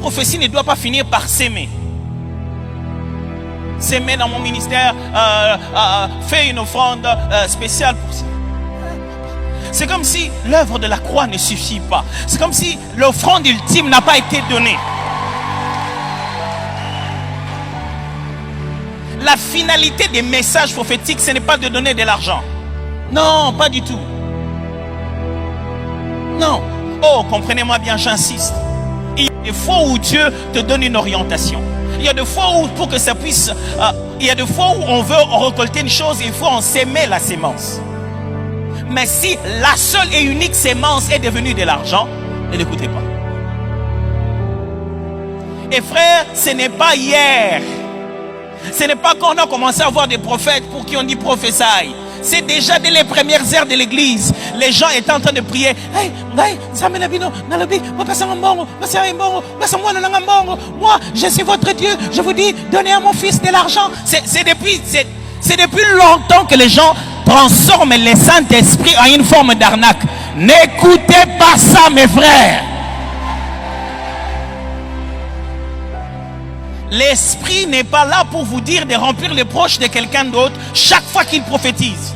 prophétie ne doit pas finir par s'aimer. S'aimer dans mon ministère, faire une offrande spéciale pour ça. C'est comme si l'œuvre de la croix ne suffit pas. C'est comme si l'offrande ultime n'a pas été donnée. La finalité des messages prophétiques, ce n'est pas de donner de l'argent. Non, pas du tout. Non. Oh, comprenez-moi bien, j'insiste. Il y a des fois où Dieu te donne une orientation. Il y a des fois où, pour que ça puisse... il y a des fois où on veut récolter une chose, il faut en s'aimer la sémence. Mais si la seule et unique sémence est devenue de l'argent, ne l'écoutez pas. Et frère, ce n'est pas hier. Ce n'est pas quand on a commencé à voir des prophètes pour qui on dit prophétie. C'est déjà dès les premières heures de l'église. Les gens étaient en train de prier. Moi, je suis votre Dieu. Je vous dis, donnez à mon fils de l'argent. C'est depuis longtemps que les gens transforment le Saint-Esprit en une forme d'arnaque. N'écoutez pas ça, mes frères. L'esprit n'est pas là pour vous dire de remplir les poches de quelqu'un d'autre chaque fois qu'il prophétise.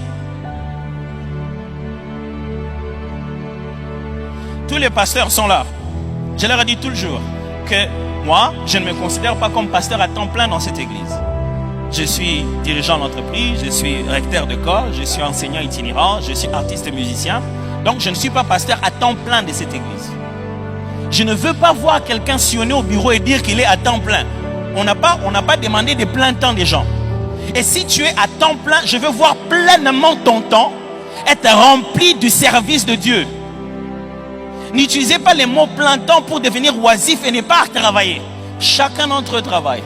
Tous les pasteurs sont là. Je leur ai dit toujours que moi, je ne me considère pas comme pasteur à temps plein dans cette église. Je suis dirigeant d'entreprise, je suis recteur de corps, je suis enseignant itinérant, je suis artiste musicien. Donc je ne suis pas pasteur à temps plein de cette église. Je ne veux pas voir quelqu'un sillonner au bureau et dire qu'il est à temps plein. On n'a pas demandé de plein temps des gens. Et si tu es à temps plein, je veux voir pleinement ton temps être rempli du service de Dieu. N'utilisez pas les mots plein temps pour devenir oisif et ne pas travailler. Chacun d'entre eux travaille.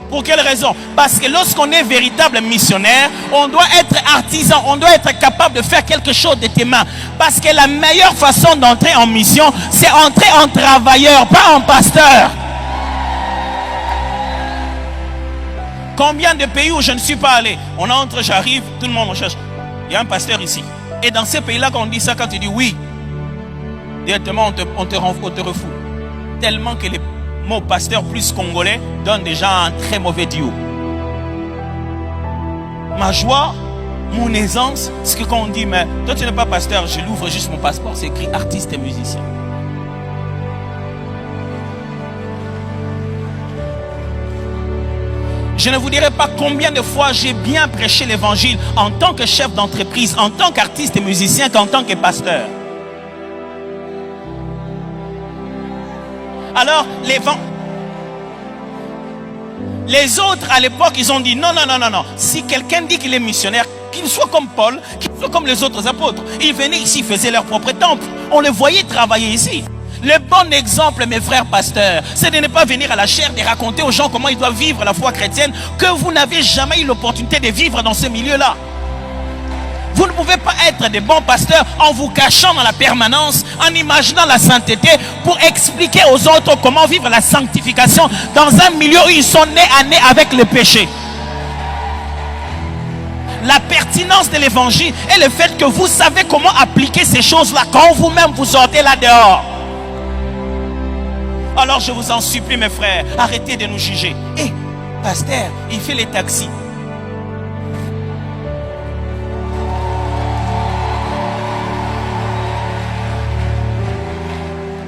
Pour quelle raison? Parce que lorsqu'on est véritable missionnaire, on doit être artisan, on doit être capable de faire quelque chose de tes mains. Parce que la meilleure façon d'entrer en mission, c'est entrer en travailleur, pas en pasteur. Combien de pays où je ne suis pas allé, on entre, j'arrive, tout le monde me cherche. Il y a un pasteur ici. Et dans ces pays-là, quand on dit ça, quand tu dis oui, directement on te refoule. Tellement que les mots pasteur plus congolais donne déjà un très mauvais duo. Ma joie, mon aisance, c'est que quand on dit, mais toi tu n'es pas pasteur, je l'ouvre juste mon passeport, c'est écrit artiste et musicien. Je ne vous dirai pas combien de fois j'ai bien prêché l'évangile en tant que chef d'entreprise, en tant qu'artiste et musicien, qu'en tant que pasteur. Alors, les autres à l'époque, ils ont dit non. Si quelqu'un dit qu'il est missionnaire, qu'il soit comme Paul, qu'il soit comme les autres apôtres. Ils venaient ici, faisaient leur propre temple. On les voyait travailler ici. Le bon exemple, mes frères pasteurs, c'est de ne pas venir à la chaire et raconter aux gens comment ils doivent vivre la foi chrétienne, que vous n'avez jamais eu l'opportunité de vivre dans ce milieu-là. Vous ne pouvez pas être des bons pasteurs en vous cachant dans la permanence, en imaginant la sainteté pour expliquer aux autres comment vivre la sanctification dans un milieu où ils sont nés à nez avec le péché. La pertinence de l'évangile est le fait que vous savez comment appliquer ces choses-là quand vous-même vous sortez là dehors. Alors je vous en supplie, mes frères, arrêtez de nous juger. Hé, pasteur, il fait les taxis.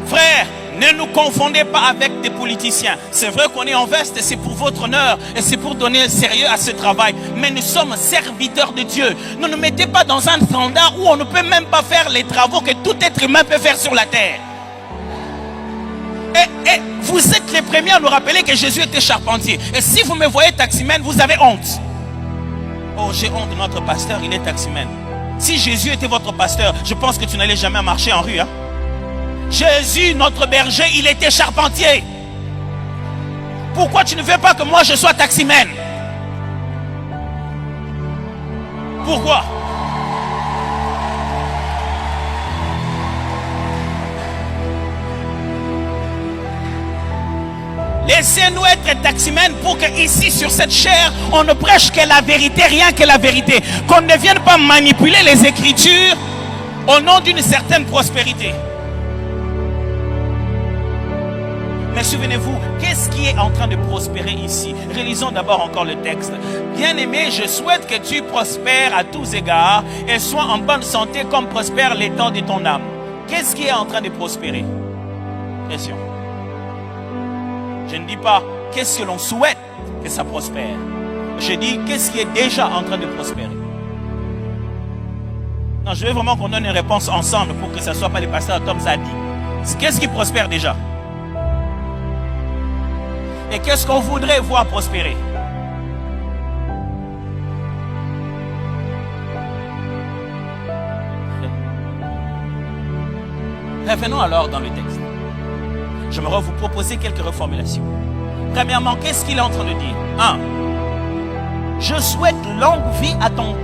Frère, ne nous confondez pas avec des politiciens. C'est vrai qu'on est en veste et c'est pour votre honneur et c'est pour donner le sérieux à ce travail. Mais nous sommes serviteurs de Dieu. Ne nous mettez pas dans un standard où on ne peut même pas faire les travaux que tout être humain peut faire sur la terre. Et vous êtes les premiers à nous rappeler que Jésus était charpentier. Et si vous me voyez taximène, vous avez honte. Oh, j'ai honte de notre pasteur, il est taximène. Si Jésus était votre pasteur, je pense que tu n'allais jamais marcher en rue. Hein? Jésus, notre berger, il était charpentier. Pourquoi tu ne veux pas que moi je sois taximène? Pourquoi? Laissez-nous être taximènes pour que ici sur cette chair, on ne prêche que la vérité, rien que la vérité. Qu'on ne vienne pas manipuler les Écritures au nom d'une certaine prospérité. Mais souvenez-vous, qu'est-ce qui est en train de prospérer ici? Réalisons d'abord encore le texte. Bien-aimé, je souhaite que tu prospères à tous égards et sois en bonne santé comme prospère l'étang de ton âme. Qu'est-ce qui est en train de prospérer? Question. Je ne dis pas qu'est-ce que l'on souhaite que ça prospère. Je dis qu'est-ce qui est déjà en train de prospérer. Non, je veux vraiment qu'on donne une réponse ensemble pour que ça ne soit pas les pasteurs Tom Zadi. Qu'est-ce qui prospère déjà? Et qu'est-ce qu'on voudrait voir prospérer? Revenons alors dans le texte. J'aimerais vous proposer quelques reformulations. Premièrement, qu'est-ce qu'il est en train de dire? 1. Je souhaite longue vie à ton corps.